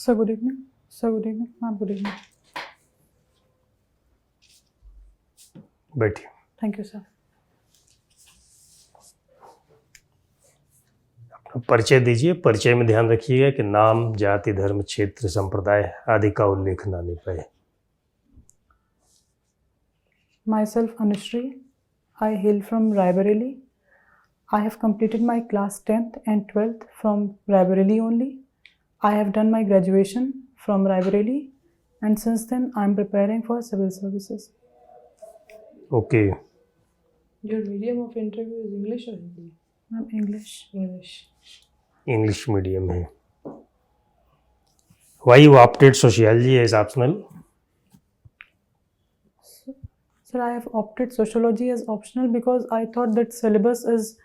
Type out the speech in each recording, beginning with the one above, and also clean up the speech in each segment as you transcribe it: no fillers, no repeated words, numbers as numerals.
Sir, good evening. Sir, good evening. Ma'am, good evening. बैठिए. Thank you, sir. परिचय दीजिए. परिचय में ध्यान रखिएगा कि नाम, जाति, धर्म, क्षेत्र, संप्रदाय आदि का उल्लेख ना नहीं पाए. Myself, Anushri. I hail from 𝐼𝐨𝐫. I have completed my class 10th and 12th from 𝐼𝐨𝐫 only. I have done my graduation from 𝐼𝐵RELY, and since then I am preparing for civil services. Okay. Your medium of interview is English or Hindi? Ma'am, English. English medium है. Why you opted sociology as optional? Sir, I have opted sociology as optional because I thought that syllabus is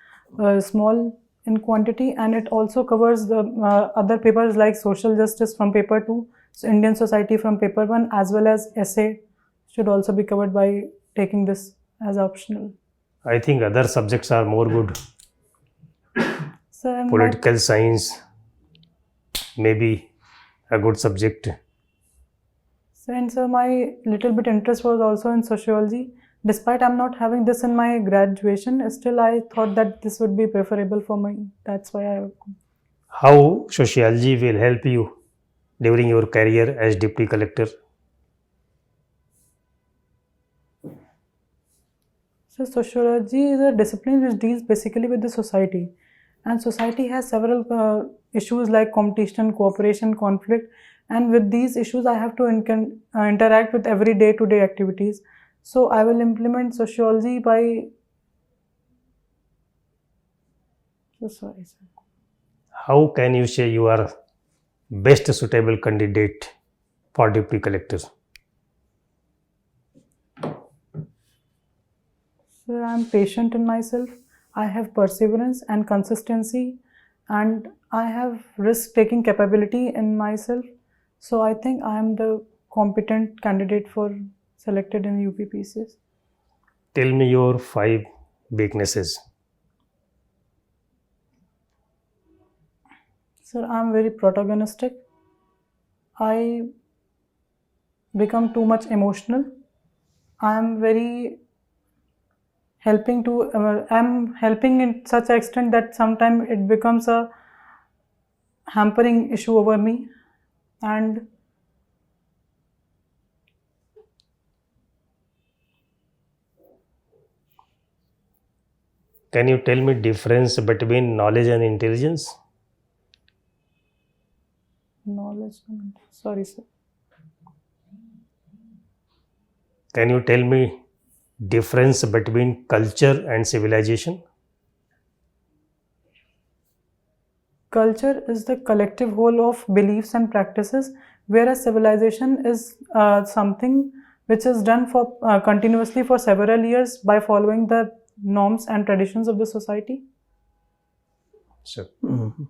small in quantity, and it also covers the other papers like social justice from paper 2, so Indian society from paper 1, as well as essay should also be covered by taking this as optional. I think other subjects are more good. Sir, Political science may be a good subject. Sir, my little bit interest was also in sociology. Despite I'm not having this in my graduation, still I thought that this would be preferable for me. That's why I... How sociology will help you during your career as deputy collector? So sociology is a discipline which deals basically with the society, and society has several issues like competition, cooperation, conflict, and with these issues I have to interact with every day-to-day activities. So I will implement sociology by... Sorry, sir. How can you say you are best suitable candidate for deputy collector? So I am patient in myself. I have perseverance and consistency, and I have risk-taking capability in myself. So I think I am the competent candidate for selected in UPPCS. Tell me your 5 weaknesses. Sir, I am very protagonistic. I become too much emotional. I am very helping to... I am helping in such an extent that sometimes it becomes a hampering issue over me. And can you tell me difference between knowledge and intelligence? knowledge... Sorry, sir. Can you tell me difference between culture and civilization? Culture is the collective whole of beliefs and practices, whereas civilization is something which is done for continuously for several years by following the norms and traditions of the society. Sure. Mm-hmm.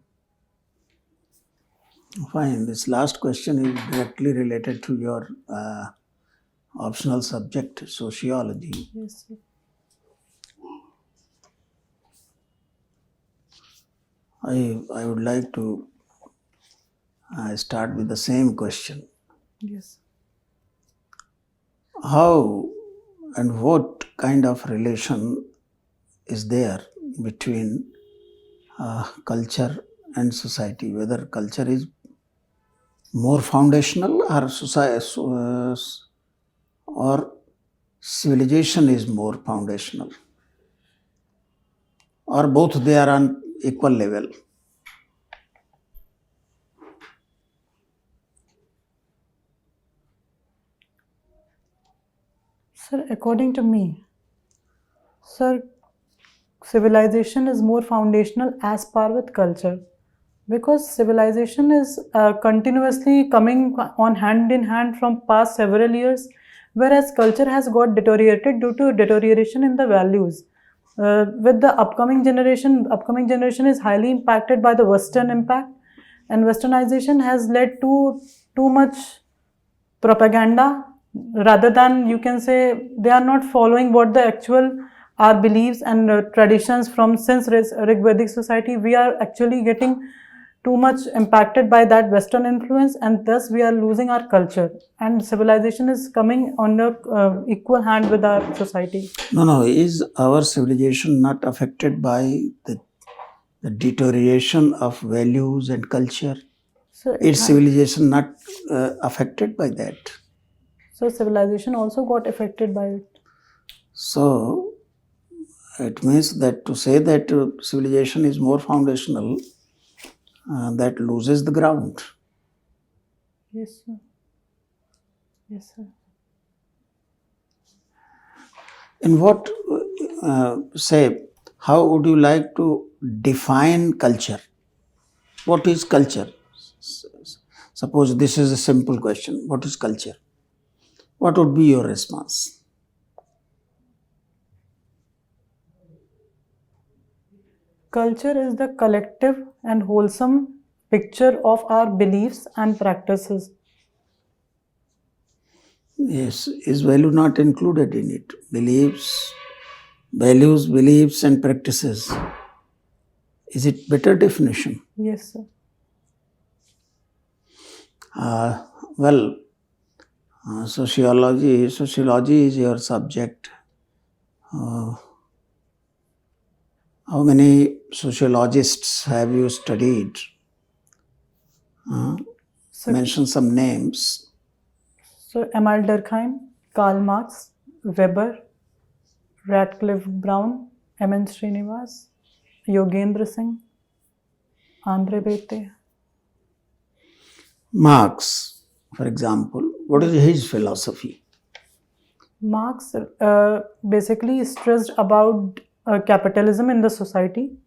Fine. This last question is directly related to your optional subject, sociology. Yes, sir. I would like to start with the same question. Yes. How and what kind of relation is there between culture and society? Whether culture is more foundational or or civilization is more foundational, or both they are on equal level? Sir, according to me, sir, civilization is more foundational as par with culture, because civilization is continuously coming on hand in hand from past several years, whereas culture has got deteriorated due to deterioration in the values. With the upcoming generation is highly impacted by the Western impact, and Westernization has led to too much propaganda, rather than, you can say, they are not following what the actual our beliefs and traditions from since Rig Vedic society. We are actually getting too much impacted by that Western influence, and thus we are losing our culture. And civilization is coming under equal hand with our society. No. Is our civilization not affected by the deterioration of values and culture? So Is civilization not affected by that? So civilization also got affected by it. So it means that to say that civilization is more foundational, that loses the ground. Yes, sir. Yes, sir. In what, how would you like to define culture? What is culture? Suppose this is a simple question. What is culture? What would be your response? Culture is the collective and wholesome picture of our beliefs and practices. Yes, is value not included in it? Values, beliefs and practices. Is it better definition? Yes, sir. Sociology is your subject. How many sociologists have you studied? Mention some names. So Emile Durkheim, Karl Marx, Weber, Radcliffe Brown, M.N. Srinivas, 𝐂𝐨𝐫 𝐒𝐚𝐳𝐬𝐫. Marx, for example, what is his philosophy? Marx basically stressed about capitalism in the society.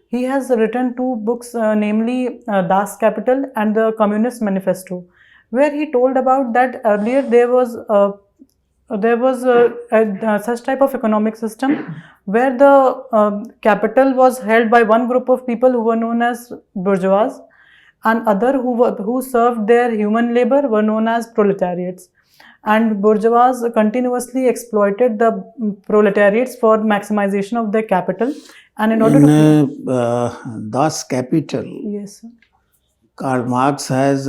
He has written two books, namely Das Kapital and the Communist Manifesto, where he told about that earlier there was such type of economic system where the capital was held by one group of people who were known as bourgeois, and other who served their human labor were known as proletariats. And bourgeois continuously exploited the proletariats for maximization of their capital. And in order to Das Kapital, yes, sir. Karl Marx has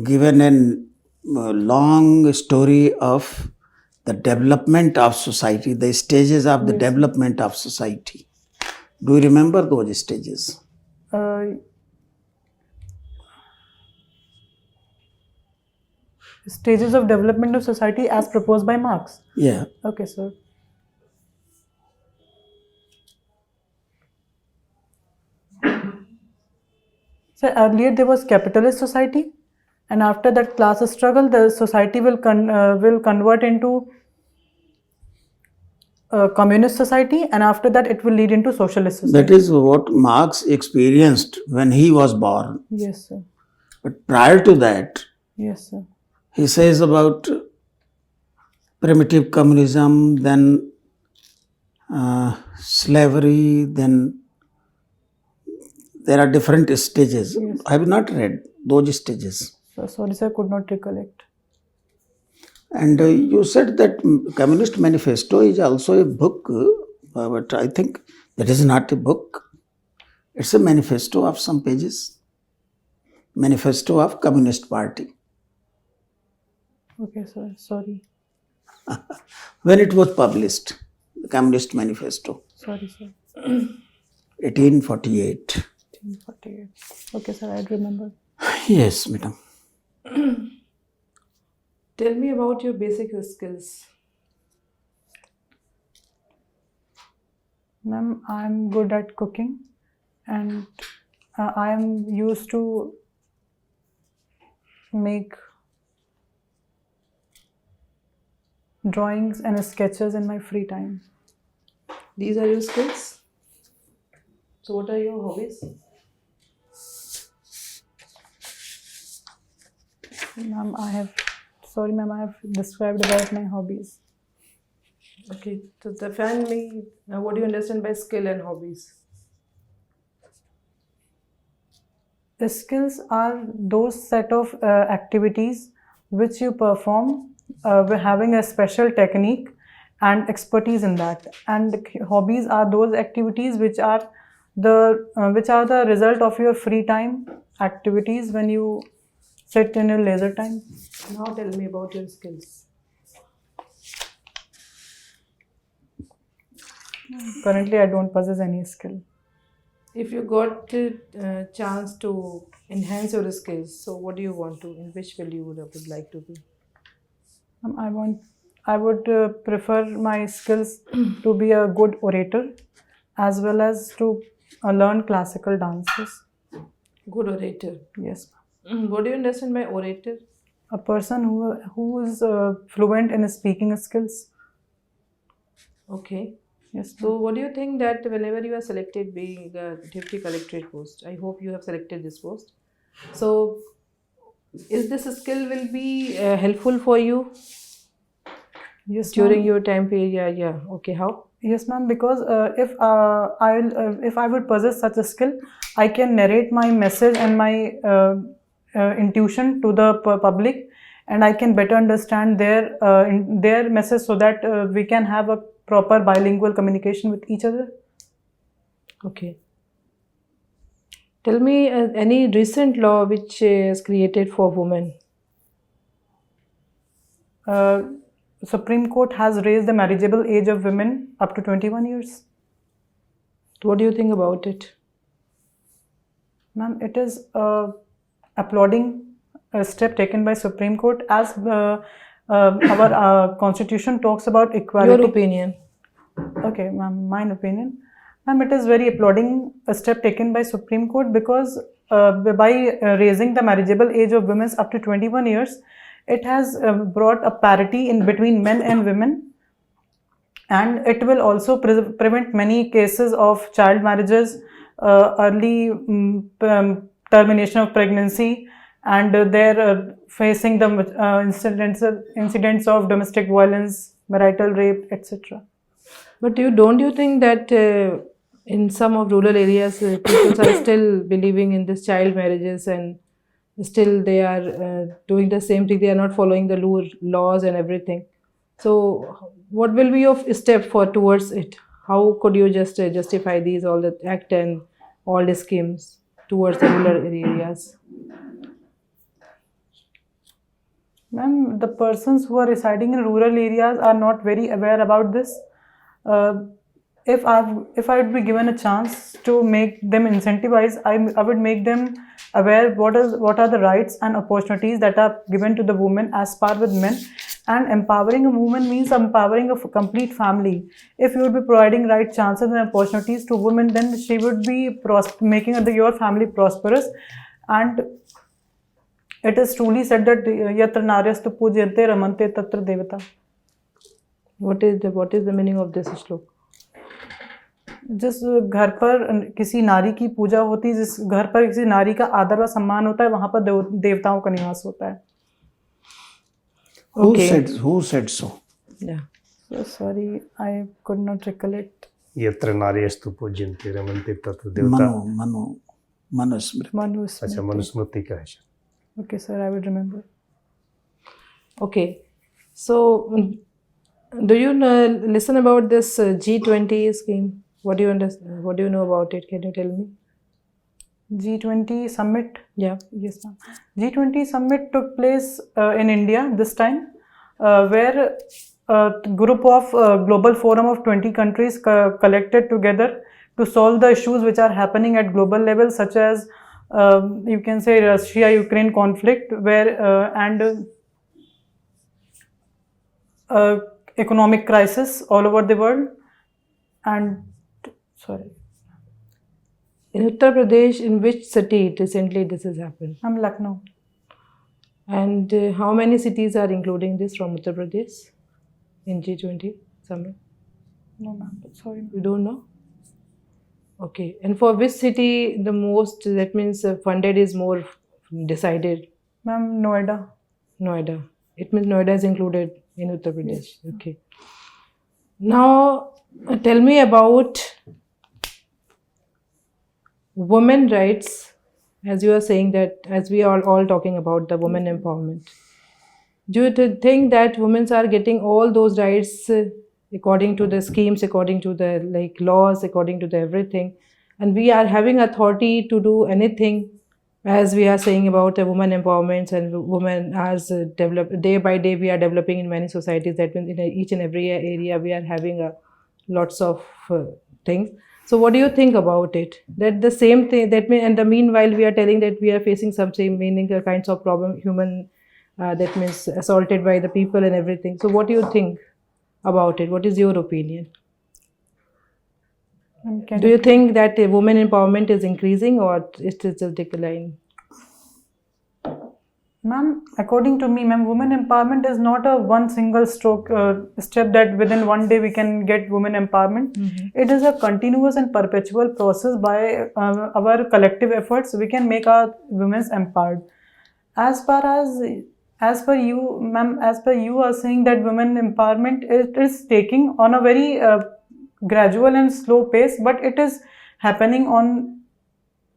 given a long story of the development of society, the stages of the development of society. Do you remember those stages? Stages of development of society as proposed by Marx? Yeah. Okay, sir. So earlier there was capitalist society, and after that class struggle, the society will convert into communist society, and after that it will lead into socialist society. That is what Marx experienced when he was born. Yes, sir. But prior to that, yes, sir, he says about primitive communism, then slavery, then there are different stages. Yes. I have not read those stages. So, sorry, sir, could not recollect. And you said that Communist Manifesto is also a book, but I think that is not a book. It's a manifesto of some pages. Manifesto of Communist Party. Okay, sir, sorry. When it was published, the Communist Manifesto. Sorry, sir. 1848. 1848. Okay, sir, I remember. Yes, madam. Tell me about your basic skills. Ma'am, I'm good at cooking, and I am used to make drawings and sketches in my free time. These are your skills. So what are your hobbies? Ma'am, I have described about my hobbies. Okay, so define me, what do you understand by skill and hobbies? The skills are those set of activities which you perform having a special technique and expertise in that. And hobbies are those activities which are the result of your free time activities when you sit in your leisure time. Now tell me about your skills. Currently, I don't possess any skill. If you got a chance to enhance your skills, so what do you want to? In which field you would like to be? I would prefer my skills to be a good orator, as well as to learn classical dances. Good orator. Yes. What do you understand by orator? A person who is fluent in speaking skills. Okay. Yes. So what do you think that whenever you are selected being a deputy collectorate post, I hope you have selected this post. So is this skill will be helpful for you? Yes, during your time period? Yeah. Okay. How? Yes, ma'am. Because if I would possess such a skill, I can narrate my message and my intuition to the public, and I can better understand their message, so that we can have a proper bilingual communication with each other. Okay. Tell me any recent law which is created for women. Supreme Court has raised the marriageable age of women up to 21 years. What do you think about it? Ma'am, it is applauding a step taken by Supreme Court, as our constitution talks about equality. Your opinion. Okay, ma'am, my opinion. Ma'am, it is very applauding a step taken by Supreme Court, because by raising the marriageable age of women up to 21 years, it has brought a parity in between men and women, and it will also prevent many cases of child marriages, early termination of pregnancy, and they're facing the incidents of domestic violence, marital rape, etc. But don't you think that in some of rural areas people are still believing in this child marriages, and still they are doing the same thing? They are not following the laws and everything. So what will be your step towards it? How could you just justify all the act and all the schemes towards the rural areas? Ma'am, the persons who are residing in rural areas are not very aware about this. If I would be given a chance to make them incentivize, I would make them aware what are the rights and opportunities that are given to the women as par with men. And empowering a woman means empowering a complete family. If you would be providing right chances and opportunities to women, then she would be making your family prosperous. And it is truly said that yatra naryastu pujyante ramante tatra devata. What is the meaning of this श्लोक? जिस घर पर किसी नारी की पूजा होती है, जिस घर पर किसी नारी का आदर व सम्मान होता है, वहां पर देवताओं का निवास होता है. Who said so? Yeah. So sorry, I could not recollect. यत्र नार्यस्तु पूज्यन्ते रमन्ते तत्र देवता. मनुस्मृति. अच्छा, मनुस्मृति का है. Okay, sir, I will remember. Okay. So do you listen about this G20 scheme? What do you understand? What do you know about it? Can you tell me? G20 summit? Yeah. Yes, ma'am. G20 summit took place in India this time, where a group of global forum of 20 countries collected together to solve the issues which are happening at global level, such as you can say Russia-Ukraine conflict, and economic crisis all over the world. And in Uttar Pradesh, in which city recently this has happened? Lucknow. And how many cities are including this from Uttar Pradesh in G20 summit? No, ma'am. Sorry. You don't know? Okay. And for which city the most, that means funded is more decided? Ma'am, Noida. Noida. It means Noida is included in Uttar Pradesh. Yes. Okay. Now, tell me about women rights, as you are saying that, as we are all talking about the women empowerment. Do you think that women are getting all those rights according to the schemes, according to the laws, according to the everything, and we are having authority to do anything, as we are saying about the women empowerment and women as develop day by day. We are developing in many societies. That means in each and every area we are having lots of things. So what do you think about it? That the same thing, that mean, and the meanwhile we are telling that we are facing some same meaning kinds of problem, human that means assaulted by the people and everything. So what do you think about it? What is your opinion? Do you think that women empowerment is increasing or it is a decline? Ma'am, according to me, ma'am, women empowerment is not a one single stroke step that within one day we can get women empowerment. It is a continuous and perpetual process. By our collective efforts, we can make our women empowered. As per you, ma'am, as per you are saying that women empowerment is taking on a very gradual and slow pace, but it is happening on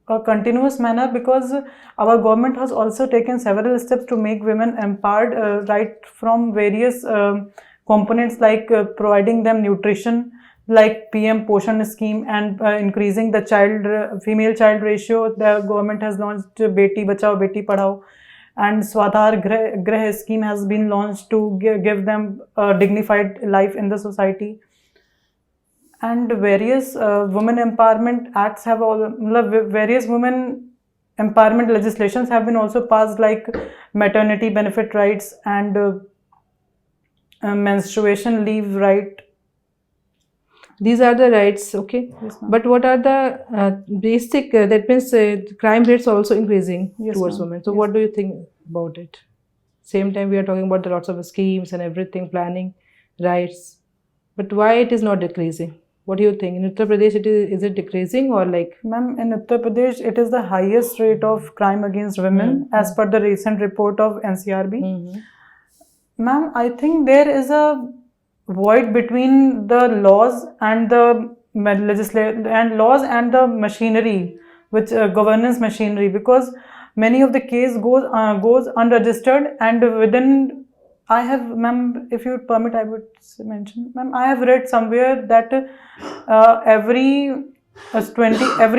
a continuous manner, because our government has also taken several steps to make women empowered, right from various components like providing them nutrition, like PM Poshan scheme, and increasing the female child ratio. The government has launched Beti Bachao Beti Padhao, and Swadhar Grah scheme has been launched to give them a dignified life in the society. And various women empowerment acts have various women empowerment legislations have been also passed, like maternity benefit rights and menstruation leave right. These are the rights, okay. Yes, but what are the basic, that means crime rates are also increasing towards women. So what do you think about it? Same time we are talking about the lots of schemes and everything, planning, rights, but why it is not decreasing? What do you think? In Uttar Pradesh, is it decreasing or like? Ma'am, in Uttar Pradesh, it is the highest rate of crime against women as per the recent report of NCRB. Ma'am, I think there is a void between the laws and the legislation and laws and the machinery, which governance machinery, because many of the case goes unregistered, and within. I have, ma'am, if you would permit, I would mention, ma'am, I have read somewhere that every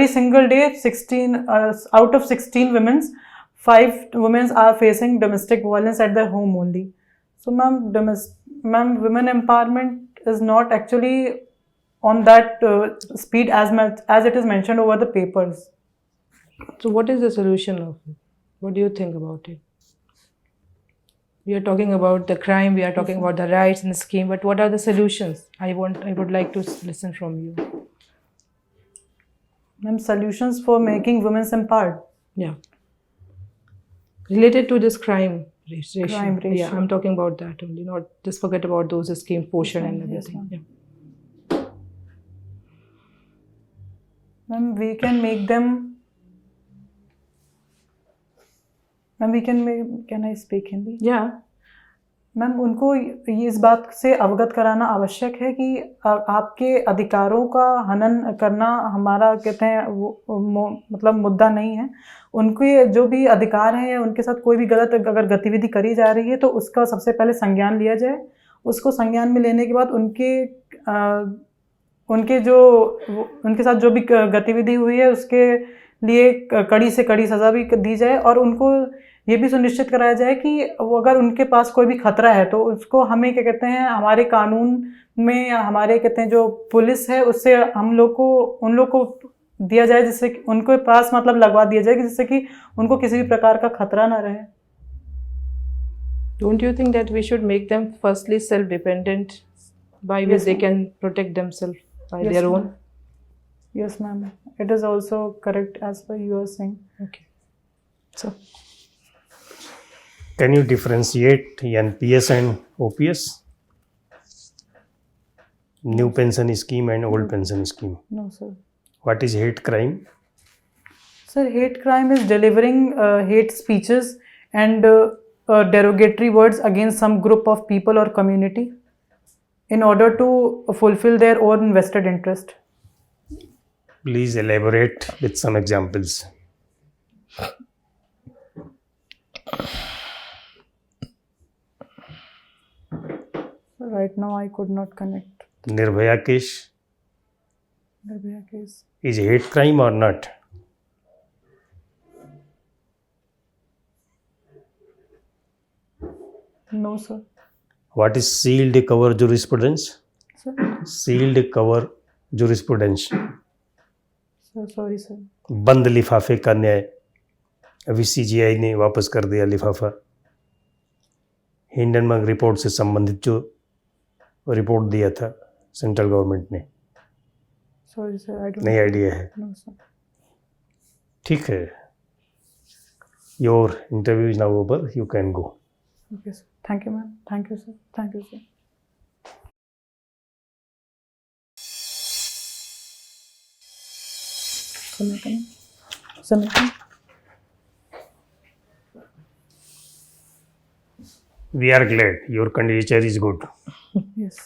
single day, 16 out of 16 women, 5 women are facing domestic violence at their home only. So, ma'am, women empowerment is not actually on that speed as much as it is mentioned over the papers. So, what is the solution of it? What do you think about it? We are talking about the crime, we are talking about the rights and the scheme, but what are the solutions? I would like to listen from you. Ma'am, solutions for making women empowered. Yeah. Related to this crime ratio. Crime ratio. Yeah, I'm talking about that only. Not just forget about those scheme portion and everything. Yes, ma'am, we can make them. Ma'am can I speak Hindi? Ma'am, उनको इस बात से अवगत कराना आवश्यक है कि आपके अधिकारों का हनन करना हमारा, कहते हैं, वो मतलब मुद्दा नहीं है. उनके जो भी अधिकार हैं या उनके साथ कोई भी गलत अगर गतिविधि करी जा रही है तो उसका सबसे पहले संज्ञान लिया जाए. उसको संज्ञान में लेने के बाद उनके साथ जो भी गतिविधि हुई है उसके लिए कड़ी से कड़ी सज़ा भी दी जाए, और उनको ये भी सुनिश्चित कराया जाए कि वो अगर उनके पास कोई भी खतरा है तो उसको हमें, क्या कहते हैं, हमारे कानून में या हमारे, कहते हैं, जो पुलिस है उससे उन लोग को दिया जाए, जिससे कि उनके पास मतलब लगवा दिया जाए, जिससे कि उनको किसी भी प्रकार का खतरा ना रहे. Don't you think that we should make them firstly self-dependent, by which they can protect themselves by their own? Yes, ma'am. It is also correct as per you are saying. Okay. So, can you differentiate NPS and OPS? New pension scheme and old pension scheme? No, sir. What is hate crime? Sir, hate crime is delivering hate speeches and derogatory words against some group of people or community in order to fulfill their own vested interest. Please elaborate with some examples. Right now I could not connect. तो Nirbhaya case Nirbhaya case, is hate crime और not? No sir. What is sealed cover jurisprudence? Sir sealed cover jurisprudence, sir sorry sir. बंद लिफाफे का न्याय। अभी CGI ने वापस कर दिया लिफाफा। हिंडनबर्ग रिपोर्ट से संबंधित जो रिपोर्ट दिया था सेंट्रल गवर्नमेंट ने, सॉरी सर, आई डोंट नहीं आइडिया है। No sir. ठीक है, your interview is now over, you can go. Okay sir, thank you ma'am, thank you sir, thank you sir. समय we are glad your candidature is good. Yes,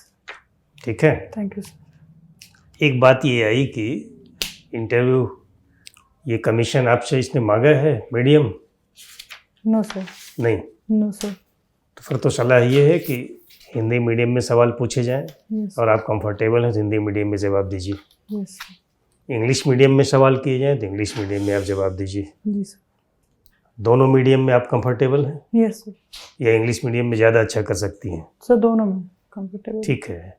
ठीक है, thank you sir. एक बात ये आई कि interview ये commission आपसे इसने मांगा है मीडियम? No sir. नहीं, नो सर। तो फिर तो सलाह ये है कि हिंदी मीडियम में सवाल पूछे जाएं यस और आप कंफर्टेबल हैं तो हिंदी मीडियम में जवाब दीजिए। Yes sir. इंग्लिश मीडियम में सवाल किए जाएं तो इंग्लिश मीडियम में आप जवाब दीजिए। जी सर। दोनों मीडियम में आप कंफर्टेबल हैं यस सर। या इंग्लिश मीडियम में ज़्यादा अच्छा कर सकती हैं? सर दोनों में कंफर्टेबल। ठीक है,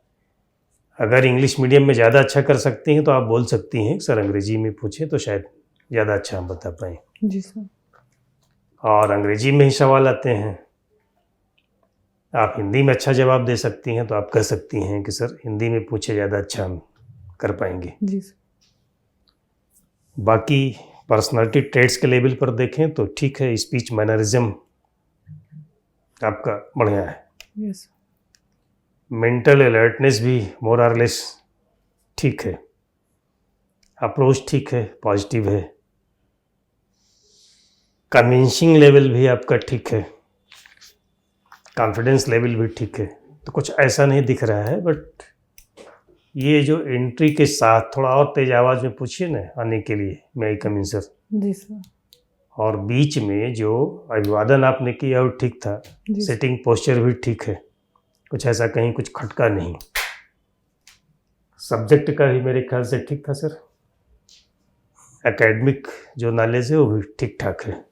अगर इंग्लिश मीडियम में ज़्यादा अच्छा कर सकती हैं तो आप बोल सकती हैं सर अंग्रेजी में पूछें तो शायद ज़्यादा अच्छा हम बता पाएँ। जी सर। और अंग्रेजी में ही सवाल आते हैं, आप हिंदी में अच्छा जवाब दे सकती हैं तो आप कह सकती हैं कि सर हिंदी में पूछे ज़्यादा अच्छा हम कर पाएंगे। जी सर। बाकी पर्सनालिटी ट्रेड्स के लेवल पर देखें तो ठीक है, स्पीच मैनरिज्म आपका बढ़िया है। Yes sir. मेंटल अलर्टनेस भी मोर और लेस ठीक है, अप्रोच ठीक है, पॉजिटिव है, कन्विंसिंग लेवल भी आपका ठीक है, कॉन्फिडेंस लेवल भी ठीक है। तो कुछ ऐसा नहीं दिख रहा है, बट ये जो एंट्री के साथ थोड़ा और तेज आवाज़ में पूछिए ना आने के लिए, मैं आई कम इन सर, जी सर। और बीच में जो अभिवादन आपने किया वो ठीक था, जी सर। सिटिंग पोस्चर भी ठीक है, कुछ ऐसा कहीं कुछ खटका नहीं। सब्जेक्ट का भी मेरे ख्याल से ठीक था सर, एकेडमिक जो नॉलेज है वो भी ठीक ठाक है,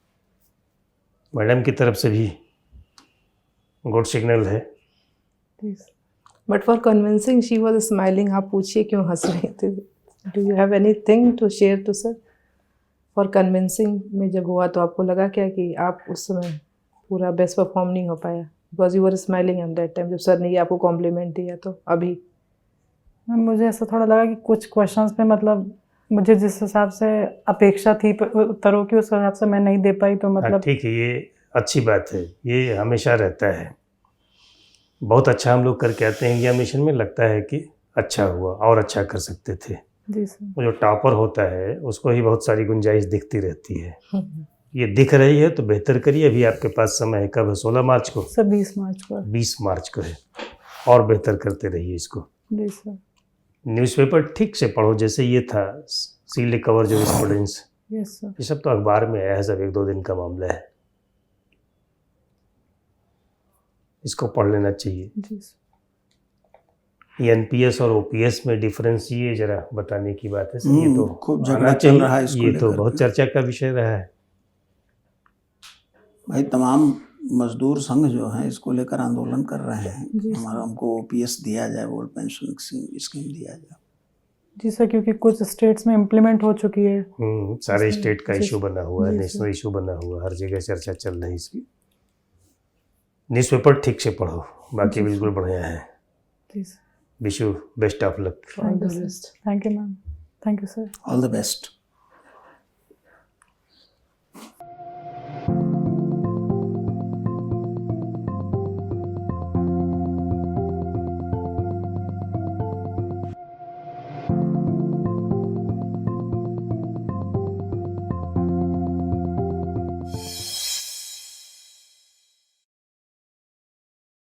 मैडम की तरफ से भी गुड सिग्नल है। जी sir. But for convincing she was smiling. आप पूछिए क्यों हंस रहे थे? Do you have any thing to share to sir? For convincing में जब हुआ तो आपको लगा क्या कि आप उस समय पूरा बेस्ट परफॉर्म नहीं हो पाया? Because you were smiling at that time जब सर ने ये आपको कॉम्प्लीमेंट दिया। तो अभी मैम मुझे ऐसा थोड़ा लगा कि कुछ क्वेश्चंस पे मतलब मुझे जिस हिसाब से अपेक्षा थी उत्तरों की उस हिसाब से मैं नहीं दे पाई, तो मतलब ठीक है, ये अच्छी बात है, ये हमेशा रहता है। बहुत अच्छा हम लोग करके आते हैं एग्जामिनेशन में, लगता है कि अच्छा हुआ और अच्छा कर सकते थे। जी सर। वो जो टॉपर होता है उसको ही बहुत सारी गुंजाइश दिखती रहती है। ये दिख रही है तो बेहतर करिए। अभी आपके पास समय है, कब है? 16 मार्च को सर 20 मार्च को। 20 मार्च को है, और बेहतर करते रहिए इसको। जी सर। न्यूज़पेपर ठीक से पढ़ो, जैसे ये था सील्ड कवर जो स्टूडेंट्स, यस सर। ये सब तो अखबार में आया है, सब 1-2 दिन का मामला है, इसको पढ़ लेना चाहिए। जी सर। ये एनपीएस और ओपीएस में डिफरेंस ये जरा बताने की बात है सर। ये तो खूब आना झगड़ा चल चाहिए, रहा है इसको ये तो लेकर बहुत के। चर्चा का विषय रहा है। भाई तमाम मजदूर संघ जो हैं इसको लेकर आंदोलन कर रहे हैं, जी सर। हमारा हमको ओपीएस दिया जाए, ओल्ड पेंशन स्कीम दिया जाए। जी सर, क्योंकि कुछ स्टेट्स में इम्प्लीमेंट हो चुकी है। सारे स्टेट का जी इशू बना हुआ है, जी नेशनल सर। इशू बना हुआ है, हर जगह चर्चा चल रही है इसकी। न्यूज़पेपर ठीक से पढ़ो, बाकी जी बिल्कुल सर। बढ़िया है। जी sir. Wish you best of luck. All the best. Thank you ma'am, thank you sir. All the best.